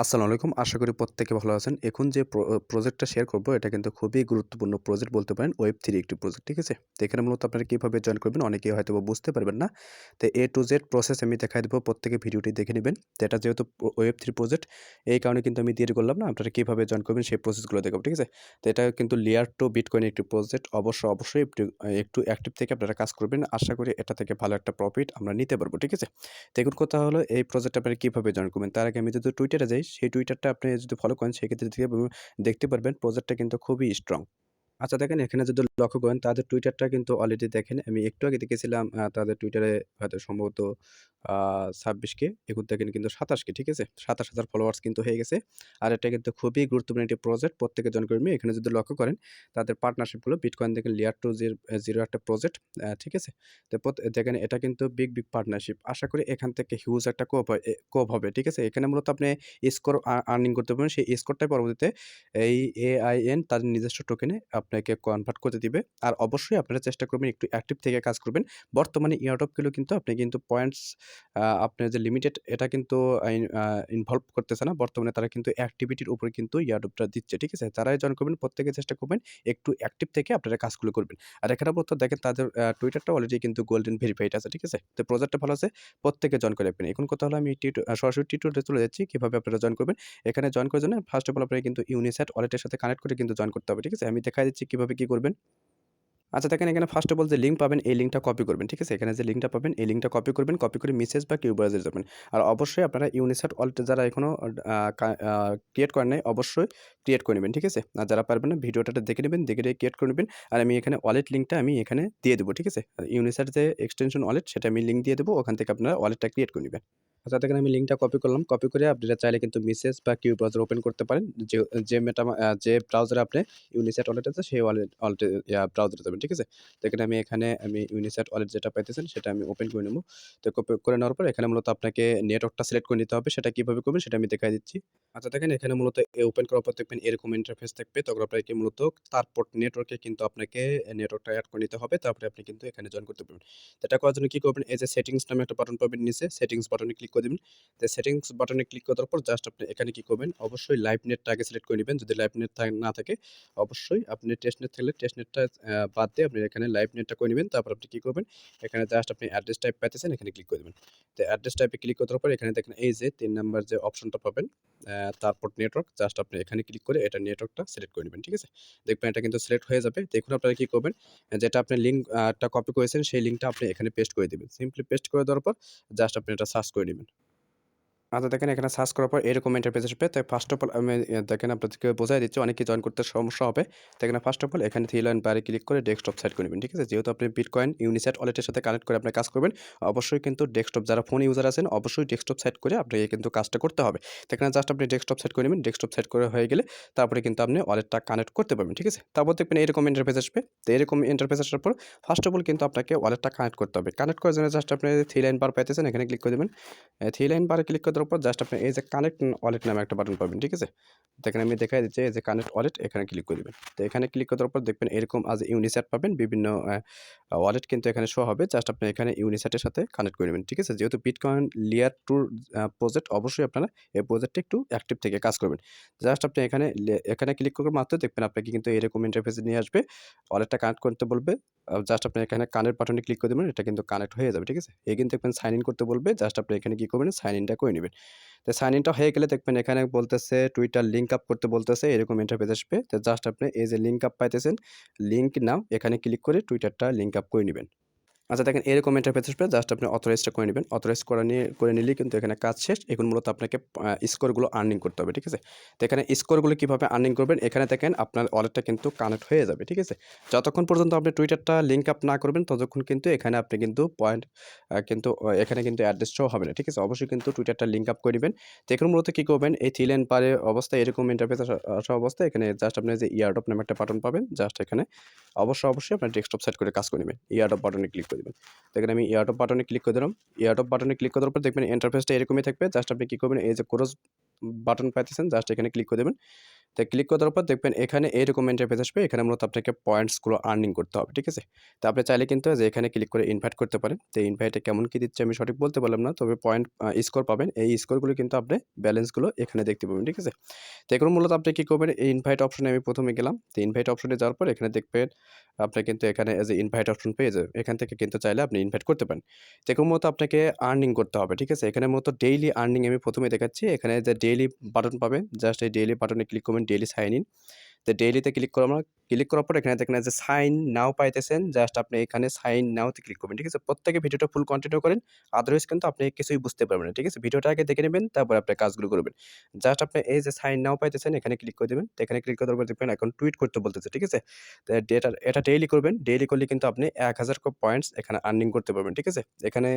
আসসালামু আলাইকুম। আশা করি প্রত্যেকে ভালো আছেন। এখন যে প্রজেক্টটা শেয়ার করব এটা কিন্তু খুবই গুরুত্বপূর্ণ প্রজেক্ট বলতে পারেন Web3 একটি প্রজেক্ট, ঠিক আছে? তো এখানে মূলত আপনারা কিভাবে জয়েন করবেন অনেকেই হয়তোবা বুঝতে পারবেন না। তো A to Z প্রসেস আমি দেখায় দেব। প্রত্যেকে ভিডিওটি দেখে নিবেন। তো এটা যেহেতু Web3 প্রজেক্ট এই কারণে কিন্তু আমি দেরি করলাম না। আপনারা কিভাবে জয়েন করবেন সেই প্রসেসগুলো দেখাবো, ঠিক আছে? তো এটা কিন্তু লেয়ার 2 বিটকয়েন একটি প্রজেক্ট। অবশ্যই একটু অ্যাক্টিভ থেকে আপনারা কাজ করবেন। আশা করি এটা থেকে ভালো একটা প্রফিট আমরা নিতে পারবো, ঠিক আছে? তো এখন কথা হলো এই প্রজেক্টে আপনারা কিভাবে জয়েন করবেন? তার আগে আমি যদি টুইটারে যাই, সেই টুইটারটা আপনি যদি ফলো করেন সেক্ষেত্রে দেখতে পারবেন প্রজেক্টটা কিন্তু খুবই স্ট্রং। আচ্ছা দেখেন এখানে যদি লক্ষ্য করেন তাদের টুইটারটা কিন্তু অলরেডি দেখেন আমি একটু আগে দেখেছিলাম তাদের টুইটারে হয়তো সম্ভবত আ ২৬ কে, এখন দেখেন কিন্তু ২৭ কে, ঠিক আছে? ২৭,০০০ ফলোয়ার্স কিন্তু হয়ে গেছে। আর এটা কিন্তু খুবই গুরুত্বপূর্ণ একটি প্রজেক্ট। প্রত্যেকে জয়েন করবেন। এখানে যদি লক্ষ্য করেন তাদের পার্টনারশিপ গুলো বিটকয়েন দেখেন লেয়ার 2 0 একটা প্রজেক্ট, ঠিক আছে? তো দেখেন এটা কিন্তু বিগ পার্টনারশিপ। আশা করি এখান থেকে হিউজ একটা কোপ হবে, ঠিক আছে? এখানে মূলত আপনি স্কোর আর্নিং করতে পারবেন। সেই স্কোরটাই পরবর্তীতে এই AIN তাদের নিজস্ব টোকেনে আপনাকে কনভার্ট করতে দিবে। আর অবশ্যই আপনারা চেষ্টা করবেন একটু অ্যাক্টিভ থেকে কাজ করবেন। বর্তমানে এয়ারড্রপ গুলো কিন্তু আপনি কিন্তু পয়েন্টস আপনার যে লিমিটেড এটা কিন্তু আইন আ ইনভলভ করতেছে না। বর্তমানে তারা কিন্তু অ্যাক্টিভিটির উপরে কিন্তু এয়ারড্রপটা দিচ্ছে। ঠিক আছে? যারাই জয়েন করবেন প্রত্যেকে চেষ্টা করবেন একটু অ্যাক্টিভ থেকে আপনারা কাজগুলো করবেন। আর এখানে মূলত দেখেন তাদের টুইটারটা অলরেডি কিন্তু গোল্ডেন ভেরিফাইড আছে। ঠিক আছে? তো প্রজেক্টটা ভালো আছে। প্রত্যেকে জয়েন করে রাখবেন। এখন কথা হলো আমি সরাসরি টিউটোরিয়ালে চলে যাচ্ছি কিভাবে আপনারা জয়েন করবেন। এখানে জয়েন করার জন্য ফার্স্ট অফ অল আপনাকে কিন্তু ইউনিসেট ওয়ালেটের সাথে কানেক্ট করে কিন্তু জয়েন করতে হবে। ঠিক আছে? আমি দেখায় দিচ্ছি কিভাবে কি করবেন। আচ্ছা দেখেন এখানে ফার্স্ট অফ অল যে লিঙ্ক পাবেন এই লিঙ্কটা কপি করবেন। ঠিক আছে? এখানে যে লিঙ্কটা পাবেন এই লিঙ্কটা কপি করবেন। কপি করে মেসেজ বা কিউ ব্রাউজারে যাবেন। আর অবশ্যই আপনারা ইউনিসেট ওয়ালেট যারা এখনো আ কা আ ক্রিয়েট করেন নাই অবশ্যই ক্রিয়েট করে নিবেন। ঠিক আছে? আর যারা পারবেন না ভিডিওটা দেখে নিবেন, দেখে ক্রিয়েট করে নিবেন। আর আমি এখানে ওয়ালেট লিঙ্কটা আমি এখানে দিয়ে দেব। ঠিক আছে? ইউনিসেট যে এক্সটেনশন ওয়ালেট সেটা আমি লিঙ্ক দিয়ে দেব। ওখান থেকে আপনারা ওয়ালেটটা ক্রিয়েট করে নিবেন। আচ্ছা দেখেন আমি লিঙ্কটা কপি করলাম। কপি করে আপনারা চাইলে কিন্তু মেসেজ বা কিউ ব্রাউজার ওপেন করতে পারেন। যে যে যে ব্রাউজারে আপনি ইউনিসেট ওয়ালেট আছে সেই ওয়ালেটে ব্রাউজারে যাবেন। ঠিক আছে? তো এখানে আমি ইউনিসেট ওয়ালেট যেটা পাইতেছেন সেটা আমি ওপেন করে নেব। তো কপি করে নেওয়ার পর এখানে মূলত আপনাকে নেটওয়ার্কটা সিলেক্ট করে নিতে হবে। সেটা কিভাবে করবেন সেটা আমি দেখায় দিচ্ছি। আচ্ছা দেখেন এখানে মূলত ওপেন করার পর দেখবেন এরকম ইন্টারফেস থাকবে। তখন আপনাকে মূলত তারপর নেটওয়ার্কে কিন্তু আপনাকে নেটওয়ার্কটা এড করে নিতে হবে। তারপরে আপনি কিন্তু এখানে জয়েন করতে পারবেন। তো এটা করার জন্য কি করবেন? এই যে সেটিংস নামে একটা বাটন পাবেন নিচে, সেটিংস বাটনে ক্লিক করে দিবেন। তো সেটিংস বাটনে ক্লিক করার পর জাস্ট আপনি এখানে কি করবেন? অবশ্যই লাইভ নেটটা আগে সিলেক্ট করে নিবেন। যদি লাইভ নেট না থাকে অবশ্যই আপনি টেস্ট নেট থাকলে টেস্ট নেটটা বাদ দিয়ে আপনি এখানে লাইভ নেটটা করে নিবেন। তারপর আপনি কি করবেন? এখানে জাস্ট আপনি অ্যাড্রেস টাইপ পাইতেছেন এখানে ক্লিক করে দিবেন। তো অ্যাড্রেস টাইপে ক্লিক করার পর এখানে দেখেন এই যে ৩ নাম্বার যে অপশনটা পাবেন, তারপর নেটওয়ার্ক জাস্ট আপনি এখানে ক্লিক করে এটা নেটওয়ার্কটা সিলেক্ট করে নিবেন। ঠিক আছে? দেখবেন এটা কিন্তু সিলেক্ট হয়ে যাবে। দেখুন আপনারা কি করবেন? যেটা আপনি লিঙ্ক টা কপি করেছেন সেই লিঙ্কটা আপনি এখানে পেস্ট করে দিবেন। সিম্পলি পেস্ট করে দেওয়ার পর জাস্ট আপনি এটা সার্চ করে নিবেন। আচ্ছা দেখেন এখানে সার্চ করার পর এরকম ইন্টারফেস আসবে। তো ফার্স্ট অফ অল আমি দেখেন আপনাদেরকে বোঝায় দিচ্ছি অনেকেই জয়েন করতে সমস্যা হবে। তো এখানে ফার্স্ট অফ অল এখানে 3 লাইন বারে ক্লিক করে ডেস্কটপ সেট করে নিবেন। ঠিক আছে? যেহেতু আপনি বিটকয়েন ইউনিসেট ওয়ালেটের সাথে কানেক্ট করে আপনি কাজ করবেন, অবশ্যই কিন্তু ডেস্কটপ যারা ফোন ইউজার আছেন অবশ্যই ডেস্কটপ সেট করে আপনাকে কিন্তু কাজটা করতে হবে। তো এখানে জাস্ট আপনি ডেস্কটপ সেট করে নিবেন। ডেস্কটপ সেট করা হয়ে গেলে তারপরে কিন্তু আপনি ওয়ালেটটা কানেক্ট করতে পারবেন। ঠিক আছে? তারপর দেখবেন এরকম ইন্টারফেস আসবে। তো এরকম ইন্টারফেস আসার পর ফার্স্ট অফ অল কিন্তু আপনাকে ওয়ালেটটা কানেক্ট করতে হবে। কানেক্ট করার জন্য জাস্ট আপনি 3 লাইন বার পাইতেছেন এখানে ক্লিক করে দিবেন। 3 লাইন বারে ক্লিক করে দেওয়ার পর জাস্ট আপনি এই যে কানেক্ট ওয়ালেট নামে একটা বাটন পাবেন। ঠিক আছে? দেখেন আমি দেখাই দিচ্ছি এই যে কানেক্ট ওয়ালেট এখানে ক্লিক করে দিবেন। তো এখানে ক্লিক করে দেওয়ার পর দেখবেন এরকম ইউনিসেট পাবেন। বিভিন্ন ওয়ালেট কিন্তু এখানে শো হবে। জাস্ট আপনি এখানে ইউনিসেটের সাথে কানেক্ট করে নিবেন। ঠিক আছে? যেহেতু বিটকয়েন লেয়ার 2 প্রজেক্ট অবশ্যই আপনারা এই প্রজেক্টে একটু অ্যাক্টিভ থেকে কাজ করবেন। জাস্ট আপনি এখানে ক্লিক করার মাত্র দেখবেন আপনাকে কিন্তু এরকম ইন্টারফেসে নিয়ে আসবে। ওয়ালেটটা কানেক্ট করতে বলবে। জাস্ট আপনি এখানে কানেক্ট বাটনে ক্লিক করে দিবেন। এটা কিন্তু কানেক্ট হয়ে যাবে। ঠিক আছে? কিন্তু দেখবেন সাইন ইন করতে বলবে। জাস্ট আপনি এখানে কি করবেন? সাইন ইনটা করে নিবেন। তো সাইন ইনটা হয়ে গেলে দেখবেন এখানে বলতেছে টুইটার লিঙ্ক আপ করতে বলতেছে এরকম ইন্টারফেস আসবে। তো জাস্ট আপনি এই যে লিঙ্ক আপ পাইতেছেন, লিঙ্ক নাও এখানে ক্লিক করে টুইটারটা লিঙ্ক আপ করে নিবেন। আচ্ছা দেখেন এরকম ইন্টারফেস আসবে। জাস্ট আপনি অথরাইজটা করে নিবেন। অথরাইজ করে নিলেই কিন্তু এখানে কাজ শেষ। এখন মূলত আপনাকে স্কোরগুলো আর্নিং করতে হবে। ঠিক আছে? তো এখানে স্কোরগুলো কিভাবে আর্নিং করবেন? এখানে দেখেন আপনার ওয়ালেটটা কিন্তু কানেক্ট হয়ে যাবে। ঠিক আছে? যতক্ষণ পর্যন্ত আপনি টুইটারটা লিঙ্ক আপ না করবেন ততক্ষণ কিন্তু এখানে আপনি কিন্তু পয়েন্ট কিন্তু এখানে কিন্তু অ্যাড্রেস শো হবে না। ঠিক আছে? অবশ্যই কিন্তু টুইটারটা লিঙ্ক আপ করে নিবেন। তো এখন মূলত কি করবেন? এই 3 লাইন পারে অবস্থায় এরকম ইন্টারফেস আসা অবস্থায় এখানে জাস্ট আপনি যে এয়ারড্রপ নামে একটা বাটন পাবেন। জাস্ট এখানে অবশ্যই আপনার ডেস্কটপ সেট করে কাজ করে নিবেন। এয়ারড্রপ বাটনে ক্লিক করে দিবেন। দেখেন আমি এয়ারড্রপ বাটনে ক্লিক করে দিলাম। এয়ারড্রপ বাটনে ক্লিক করার পর দেখবেন ইন্টারফেসটা এরকমই থাকবে। জাস্ট আপনি কি করবেন? এই যে ক্রস বাটন পাইতেছেন জাস্ট এখানে ক্লিক করে দিবেন। তো ক্লিক করার পর দেখবেন এখানে এরকম ইন্টারফেস আসবে। এখানে মূলত আপনাকে পয়েন্টসগুলো আর্নিং করতে হবে, ঠিক আছে? তো আপনি চাইলে কিন্তু যে এখানে ক্লিক করে ইনভাইট করতে পারেন। তো ইনভাইটে কেমন কি দিচ্ছে আমি সঠিক বলতে পারলাম না। তবে পয়েন্ট স্কোর পাবেন। এই স্কোরগুলো কিন্তু আপনি ব্যালেন্সগুলো এখানে দেখতে পাবেন, ঠিক আছে? তো এখন মূলত আপনি কি করবেন, এই ইনভাইট অপশনে আমি ১ম এ গেলাম। তো ইনভাইট অপশনে যাওয়ার পর এখানে দেখবেন আপনি কিন্তু এখানে এজ এ ইনভাইট অপশন পেয়ে যাবেন। এখান থেকে কিন্তু চাইলে আপনি ইনভাইট করতে পারেন। তো এখন মূলত আপনাকে আর্নিং করতে হবে, ঠিক আছে? এখানে মূলত ডেইলি আর্নিং আমি ১ম এ দেখাচ্ছি। এখানে যে ডেইলি বাটন পাবেন, জাস্ট এই ডেইলি বাটনে ক্লিক করবেন, ডেইলি সাইন ইন। তো ডেইলিতে ক্লিক করার পর এখানে দেখেন যে সাইন নাও পাইতেছেন, জাস্ট আপনি এখানে সাইন নাওতে ক্লিক করবেন, ঠিক আছে? প্রত্যেকে ভিডিওটা ফুল কন্টিনিউ করেন, আদারওয়াইজ কিন্তু আপনি কিছুই বুঝতে পারবেন না, ঠিক আছে? ভিডিওটা আগে দেখে নেবেন, তারপর আপনি কাজগুলো করবেন। জাস্ট আপনি এই যে সাইন নাও পাইতেছেন এখানে ক্লিক করে দিবেন। তো এখানে ক্লিক করার পর দেখবেন এখন টুইট করতে বলতেছে, ঠিক আছে? তো এটা ডেইলি করবেন। ডেইলি করলে কিন্তু আপনি ১,০০০ পয়েন্টস এখানে আর্নিং করতে পারবেন, ঠিক আছে? এখানে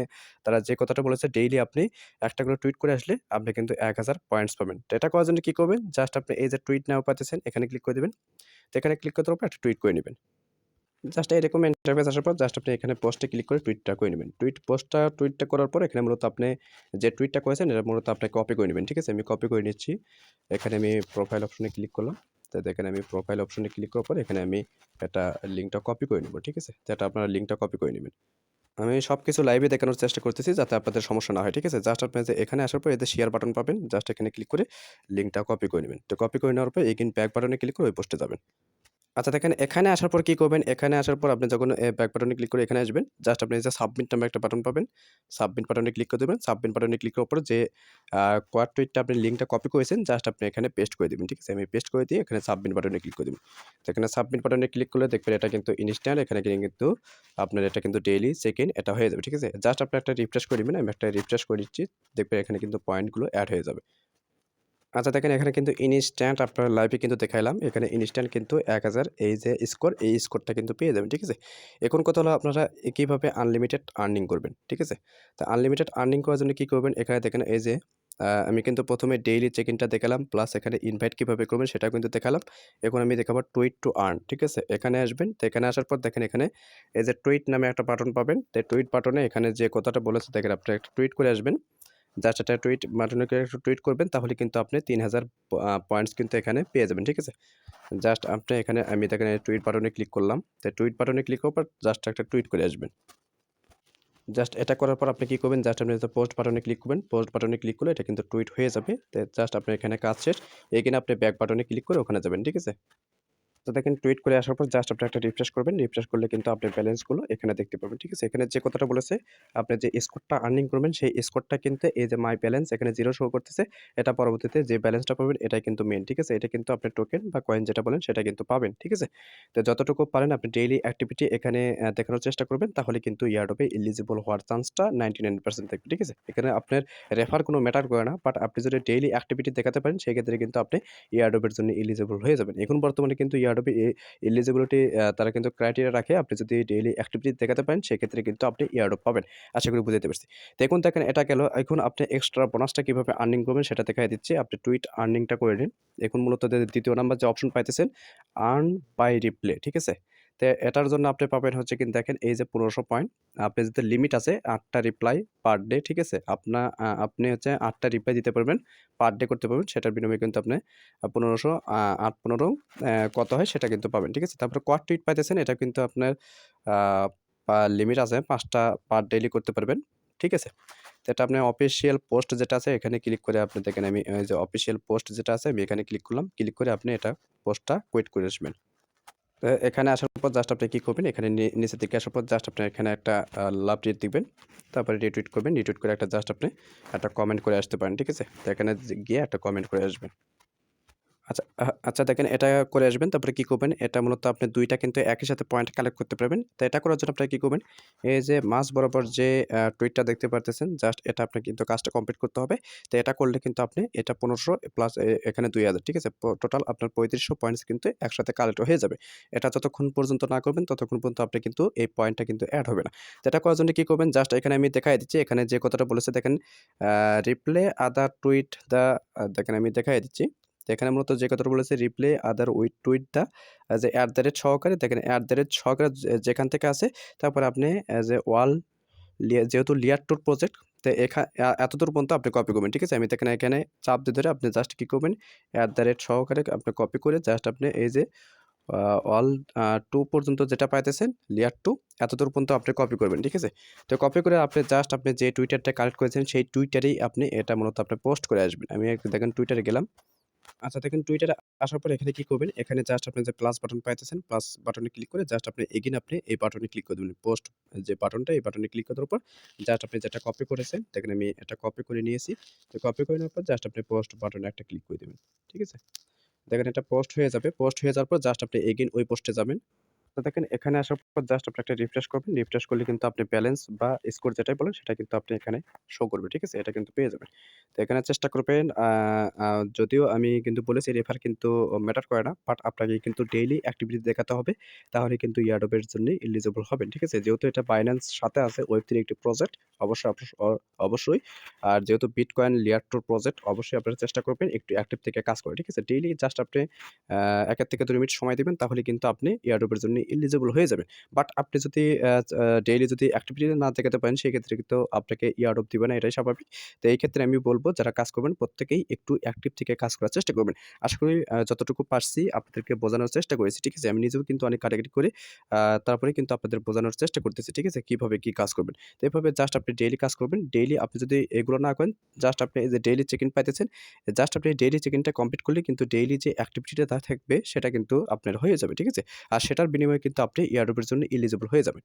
তারা যে কথাটা বলেছে ডেইলি আপনি একটা করে টুইট করে আসলে আপনি কিন্তু ১,০০০ পয়েন্টস পাবেন। তো এটা করার জন্য কি করবেন? জাস্ট আপনি এই যে টুইট নাও পাইতেছেন এখানে ক্লিক করে দিবেন। তো এখানে ক্লিক করার পর একটা টুইট করে নিবেন। জাস্ট এরকম ইন্টারফেস আসার পর জাস্ট আপনি এখানে পোস্টে ক্লিক করে টুইটটা করে নিবেন। টুইটটা করার পর এখানে মূলত আপনি যে টুইটটা করেছেন এটা মূলত আপনি কপি করে নিবেন। ঠিক আছে? আমি কপি করে নিচ্ছি। এখানে আমি প্রোফাইল অপশনে ক্লিক করলাম। তো দেখেন আমি প্রোফাইল অপশনে ক্লিক করার পর এখানে আমি একটা লিঙ্কটা কপি করে নিব। ঠিক আছে? তো এটা আপনারা লিঙ্কটা কপি করে নিবেন। আমি সবকিছু লাইভে দেখানোর চেষ্টা করতেছি যাতে আপনাদের সমস্যা না হয়। ঠিক আছে? জাস্ট আপনি যে এখানে আসার পর এতে শেয়ার বাটন পাবেন। জাস্ট এখানে ক্লিক করে লিঙ্কটা কপি করে নিবেন। তো কপি করে নেওয়ার পর এগেইন ব্যাক বাটনে ক্লিক করে ওই পোস্টে যাবেন। আচ্ছা দেখেন এখানে আসার পর কি করবেন? এখানে আসার পর আপনি যখন ব্যাক বাটনে ক্লিক করে এখানে আসবেন, জাস্ট আপনি এই যে সাবমিট নামে একটা বাটন পাবেন। সাবমিট বাটনে ক্লিক করে দিবেন। সাবমিট বাটনে ক্লিক করার পরে যে কোয়াড টুইটটা আপনি লিঙ্কটা কপি করেছেন, জাস্ট আপনি এখানে পেস্ট করে দিবেন। ঠিক আছে? আমি পেস্ট করে দিয়ে এখানে সাবমিট বাটনে ক্লিক করে দিবেন। তো এখানে সাবমিট বাটনে ক্লিক করলে দেখবেন এটা কিন্তু ইনস্ট্যান্ট এখানে কিন্তু আপনার এটা কিন্তু ডেইলি চেক ইন এটা হয়ে যাবে। ঠিক আছে? জাস্ট আপনি একটা রিফ্রেশ করে দিবেন। আমি একটা রিফ্রেশ করে দিচ্ছি। দেখবেন এখানে কিন্তু পয়েন্টগুলো এড হয়ে যাবে। আচ্ছা দেখেন এখানে কিন্তু ইনস্ট্যান্ট আপনার লাইভে কিন্তু দেখাইলাম। এখানে ইনস্ট্যান্ট কিন্তু ১,০০০ এই যে স্কোর, এই স্কোরটা কিন্তু পেয়ে যাবেন। ঠিক আছে? এখন কথা হলো আপনারা কিভাবে আনলিমিটেড আর্নিং করবেন। ঠিক আছে? তো আনলিমিটেড আর্নিং করার জন্য কি করবেন? এখানে দেখেন এই যে আমি কিন্তু ১ম এ ডেইলি চেক ইনটা দেখালাম, প্লাস এখানে ইনভাইট কিভাবে করবেন সেটাও কিন্তু দেখালাম। এখন আমি দেখাবো টুইট টু আর্ন। ঠিক আছে? এখানে আসবেন। তো এখানে আসার পর দেখেন এখানে এই যে টুইট নামে একটা বাটন পাবেন। তো টুইট বাটনে এখানে যে কথাটা বলেছে দেখেন আপনি একটা টুইট করে আসবেন। জাস্ট একটা টুইট বাটনে করে একটু টুইট করবেন তাহলে কিন্তু আপনি ৩,০০০ পয়েন্টস কিন্তু এখানে পেয়ে যাবেন। ঠিক আছে? জাস্ট আপনি এখানে আমি দেখেন টুইট বাটনে ক্লিক করলাম। তো টুইট বাটনে ক্লিক করার পর জাস্ট একটা টুইট করে আসবেন। জাস্ট এটা করার পর আপনি কি করবেন? জাস্ট আপনি পোস্ট বাটনে ক্লিক করবেন। পোস্ট বাটনে ক্লিক করলে এটা কিন্তু টুইট হয়ে যাবে। তো জাস্ট আপনার এখানে কাজ শেষ। এখানে আপনি ব্যাক বাটনে ক্লিক করে ওখানে যাবেন। ঠিক আছে? তো দেখেন টুইট করে আসার পর জাস্ট আপনি একটা রিফ্রেশ করবেন। রিফ্রেশ করলে কিন্তু আপনার ব্যালেন্সগুলো এখানে দেখতে পাবেন। ঠিক আছে? এখানে যে কথাটা বলেছে আপনি যে স্কোরটা আর্নিং করবেন সেই স্কোরটা কিন্তু এই যে মাই ব্যালেন্স এখানে 0 শো করতেছে। এটা পরবর্তীতে যে ব্যালেন্সটা পাবেন এটাই কিন্তু মেইন। ঠিক আছে? এটা কিন্তু আপনি টোকেন বা কয়েন যেটা বলেন সেটা কিন্তু পাবেন। ঠিক আছে? তো যতটুকু পারেন আপনি ডেইলি অ্যাক্টিভিটি এখানে দেখানোর চেষ্টা করবেন তাহলে কিন্তু এয়ারড্রপে এলিজিবল হওয়ার চান্সটা 99% থাকবে। ঠিক আছে? এখানে আপনার রেফার কোনো ম্যাটার করে না। বাট আপনি যদি ডেইলি অ্যাক্টিভিটি দেখাতে পারেন সেক্ষেত্রে কিন্তু আপনি এয়ারড্রপের জন্য এলিজিবল হয়ে যাবেন। এখন বর্তমানে কিন্তু এয়ারড্রপে এলিজিবিলিটি তারা কিন্তু ক্রাইটেরিয়া রাখে। আপনি যদি ডেইলি অ্যাক্টিভিটি দেখাতে পারেন, সেক্ষেত্রে কিন্তু আপনি এয়ারড্রপ পাবেন। আশা করি বুঝাতে পারছি। দেখুন দেখেন এটা গেল। এখন আপনি এক্সট্রা বোনাসটা কিভাবে আর্নিং করবেন সেটা দেখায় দিচ্ছি। আপনি টুইট আর্নিংটা করে নিন। এখন মূলত দ্বিতীয় নাম্বার যে অপশন পাইতেছেন, আর্ন বাই রিপ্লে। ঠিক আছে? তো এটার জন্য আপনি পাবেন হচ্ছে কিন্তু দেখেন এই যে ১৫০০ পয়েন্ট। আপনি যদি লিমিট আছে ৮ টা রিপ্লাই পার ডে। ঠিক আছে? আপনি হচ্ছে ৮ টা রিপ্লাই দিতে পারবেন। পার ডে করতে পারবেন। সেটার বিনিময়ে কিন্তু আপনি ১৫০০ ৮-১৫ কত হয় সেটা কিন্তু পাবেন। ঠিক আছে? তারপরে কোয়াড টুইট পাইতেছেন এটা কিন্তু আপনার আ লিমিট আছে ৫ টা পার ডেইলি করতে পারবেন। ঠিক আছে? তো এটা আপনার অফিসিয়াল পোস্ট যেটা আছে এখানে ক্লিক করে আপনি দেখেন আমি এই যে অফিসিয়াল পোস্ট যেটা আছে আমি এখানে ক্লিক করলাম। ক্লিক করে আপনি এটা পোস্টটা কুইট করে আসবেন। তো এখানে আসার পর জাস্ট আপনি কি করবেন? এখানে নিচের দিকে আসার পর জাস্ট আপনি এখানে একটা লাভ রেট দিবেন। তারপরে রিটুইট করবেন। রিটুইট করে একটা জাস্ট আপনি একটা কমেন্ট করে আসতে পারেন। ঠিক আছে? তো এখানে গিয়ে একটা কমেন্ট করে আসবেন। আচ্ছা, আচ্ছা দেখেন এটা করে আসবেন। তারপরে কি করবেন? এটা মূলত আপনি ২ টা কিন্তু একই সাথে পয়েন্ট কালেক্ট করতে পারবেন। তো এটা করার জন্য আপনারা কি করবেন? এই যে মাঝ বরাবর যে টুইটটা দেখতে পারতেছেন, জাস্ট এটা আপনার কিন্তু কাজটা কমপ্লিট করতে হবে। তো এটা করলে কিন্তু আপনি এটা ১৫০০ প্লাস এখানে ২,০০০ ঠিক আছে? টোটাল আপনার ৩৫০০ পয়েন্টস কিন্তু একসাথে কালেক্ট হয়ে যাবে। এটা যতক্ষণ পর্যন্ত না করবেন ততক্ষণ পর্যন্ত আপনি কিন্তু এই পয়েন্টটা কিন্তু এড হবে না। তো এটা করার জন্য কি করবেন? জাস্ট এখানে আমি দেখায় দিচ্ছি। এখানে যে কথাটা বলেছে দেখেন রিপ্লে আদার টুইট দ্যা দেখেন আমি দেখায় দিচ্ছি। তো এখানে মূলত যে কথাটা বলেছে রিপ্লে আদার উইথ টুইট দা যে এট দ্য রেট সহকারে দেখেন এট দ্য রেট সহকারে যেখান থেকে আছে তারপরে আপনি অ্যাজ এ ওয়াল যেহেতু লেয়ার 2 প্রজেক্ট তো এতদূর পর্যন্ত আপনি কপি করবেন, ঠিক আছে? আমি দেখেন এখানে চাপ দিয়ে ধরে আপনি জাস্ট কি করবেন, সহকারে আপনি কপি করে জাস্ট আপনি এই যে আ অল 2 পর্যন্ত যেটা পাইতেছেন, লেয়ার 2 এতদূর পর্যন্ত আপনি কপি করবেন, ঠিক আছে? তো কপি করে আপনি জাস্ট আপনি যে টুইটারটা কালেক্ট করেছেন সেই টুইটারেই আপনি এটা মূলত আপনি পোস্ট করে আসবেন। আমি একটু দেখেন টুইটারে গেলাম। আচ্ছা দেখেন টুইটারে আসার পর এখানে কি করবেন? এখানে জাস্ট আপনি যে প্লাস বাটন পাইতেছেন, প্লাস বাটনে ক্লিক করে জাস্ট আপনি এগেইন আপনি এই বাটনে ক্লিক করে দিবেন। পোস্ট যে বাটনটা, এই বাটনে ক্লিক করে দেওয়ার পর জাস্ট আপনি যেটা কপি করেছেন, দেখেন আমি এটা কপি করে নিয়েছি। তো কপি করে নেওয়ার পর জাস্ট আপনি পোস্ট বাটনে একটা ক্লিক করে দিবেন। ঠিক আছে? দেখেন এটা পোস্ট হয়ে যাবে। পোস্ট হয়ে যাওয়ার পর জাস্ট আপনি এগেইন ওই পোস্টে যাবেন। তো দেখেন এখানে আসার পর জাস্ট আপনি একটা রিফ্রেশ করবেন। রিফ্রেশ করলে কিন্তু আপনি ব্যালেন্স বা স্কোর যেটাই বলেন সেটা কিন্তু আপনি এখানে শো করবে। ঠিক আছে? এটা কিন্তু পেয়ে যাবেন। তো এখানে চেষ্টা করবেন আ যদিও আমি কিন্তু বলেছি রেফার কিন্তু ম্যাটার করে না। বাট আপনাকে কিন্তু ডেইলি অ্যাক্টিভিটি দেখাতে হবে। তাহলে কিন্তু এয়ারড্রপ এর জন্য এলিজিবল হবেন। ঠিক আছে? যেহেতু এটা বাইন্যান্স সাথে আছে Web3 একটি প্রজেক্ট অবশ্যই অবশ্যই। আর যেহেতু বিটকয়েন লেয়ার 2 প্রজেক্ট অবশ্যই আপনারা চেষ্টা করবেন একটু অ্যাক্টিভ থেকে কাজ করে। ঠিক আছে? ডেইলি জাস্ট আপনি ১ থেকে ২ মিনিট সময় দিবেন তাহলে কিন্তু আপনি এয়ারড্রপের জন্য এলিজিবল হয়ে যাবেন। বাট আপনি যদি ডেইলি যদি অ্যাক্টিভিটি না দেখাতে পারেন সেক্ষেত্রে কিন্তু আপনাকে এয়ারড্রপ দিবে না, এটাই স্বাভাবিক। তো এই ক্ষেত্রে আমি বলব যারা কাজ করবেন প্রত্যেকেই একটু অ্যাক্টিভ থেকে কাজ করার চেষ্টা করবেন। আশা করি যতটুকু পারছি আপনাদেরকে বোঝানোর চেষ্টা করেছি। ঠিক আছে? আমি নিজেও কিন্তু অনেক কাটাকাটি করে আ তারপরে কিন্তু আপনাদের বোঝানোর চেষ্টা করতেছি। ঠিক আছে? কিভাবে কি কাজ করবেন। তো এভাবে জাস্ট আপনি ডেইলি কাজ করবেন। ডেইলি আপনি যদি এগুলো না করেন জাস্ট আপনি এই যে ডেইলি চেক ইন পাইতেছেন, জাস্ট আপনি ডেইলি চেক ইনটা কমপ্লিট করলে কিন্তু ডেইলি যে অ্যাক্টিভিটিটা থাকবে সেটা কিন্তু আপনার হয়ে যাবে। ঠিক আছে? আর সেটার বিনিময়ে কিন্তু আপনি এয়ারড্রপের জন্য এলিজিবল হয়ে যাবেন।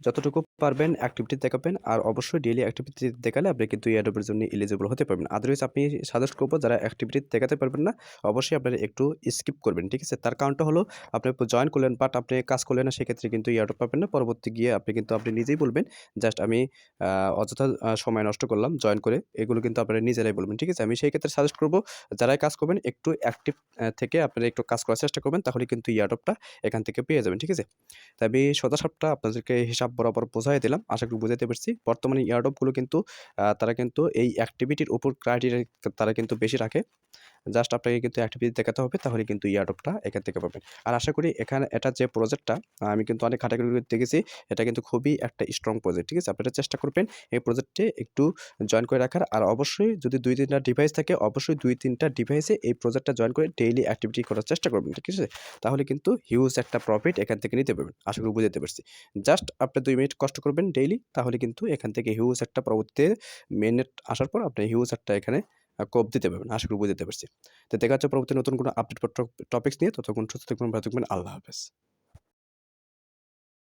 যতটুকু পারবেন অ্যাক্টিভিটি দেখাবেন আর অবশ্যই ডেইলি অ্যাক্টিভিটি দেখালে আপনি কিন্তু এয়ারড্রপের জন্য এলিজিবল হতে পারবেন। আদারওয়াইজ আমি সাজেস্ট করব যারা অ্যাক্টিভিটি দেখাতে পারবেন না, অবশ্যই আপনারা একটু স্কিপ করবেন। ঠিক আছে? তার কারণটা হলো আপনি জয়েন করলেন বাট আপনি কাজ করলেন না সেক্ষেত্রে কিন্তু এয়ারড্রপ পাবেন না। পরবর্তী গিয়ে আপনি নিজেই বলবেন জাস্ট আমি আ অযথা সময় নষ্ট করলাম জয়েন করে। এগুলো কিন্তু আপনারা নিজেরাই বলবেন। ঠিক আছে? আমি সেই ক্ষেত্রে সাজেস্ট করব যারাই কাজ করবেন একটু অ্যাক্টিভ থেকে আপনারা একটু কাজ করার চেষ্টা করবেন তাহলে কিন্তু এয়ারড্রপটা এখান থেকে পেয়ে যাবেন। ঠিক আছে? তো আমি সোজাসাপটা আপনাদেরকে হিসাব বরাবর বোঝাই দিলাম। আশা করি বুঝাইতে পারছি। বর্তমানে এয়ারড্রপগুলো কিন্তু তারা কিন্তু এই অ্যাক্টিভিটির উপর ক্রাইটেরিয়া তারা কিন্তু বেশি রাখে। জাস্ট আপনাকে কিন্তু অ্যাক্টিভিটি দেখাতে হবে তাহলে কিন্তু এয়ারড্রপটা এখান থেকে পাবেন। আর আশা করি এটার যে প্রজেক্টটা আমি কিন্তু অনেক ঘাটাঘাটি করে দেখেছি। এটা কিন্তু খুবই একটা স্ট্রং প্রজেক্ট। ঠিক আছে? আপনারা চেষ্টা করবেন এই প্রজেক্টে একটু জয়েন করে রাখার। আর অবশ্যই যদি ২-৩ টা ডিভাইস থাকে অবশ্যই ২-৩ টা ডিভাইসে এই প্রজেক্টটা জয়েন করে ডেইলি অ্যাক্টিভিটি করার চেষ্টা করবেন। ঠিক আছে? তাহলে কিন্তু হিউজ একটা প্রফিট এখান থেকে নিতে পারবেন। আশা করি বুঝাতে পারছি। জাস্ট আপনি ২ মিনিট কষ্ট করবেন ডেইলি তাহলে কিন্তু এখান থেকে হিউজ একটা পরবর্তীতে মেইননেট আসার পর আপনি হিউজ একটা এখানে কোপ দিতে পারবেন। আশা করি বুঝাতে পারছি। তো দেখা হচ্ছে পরবর্তী নতুন কোনো আপডেট টপিকস নিয়ে। ততক্ষণ সুস্থ থাকবেন, ভালো থাকবেন। আল্লাহ হাফেজ।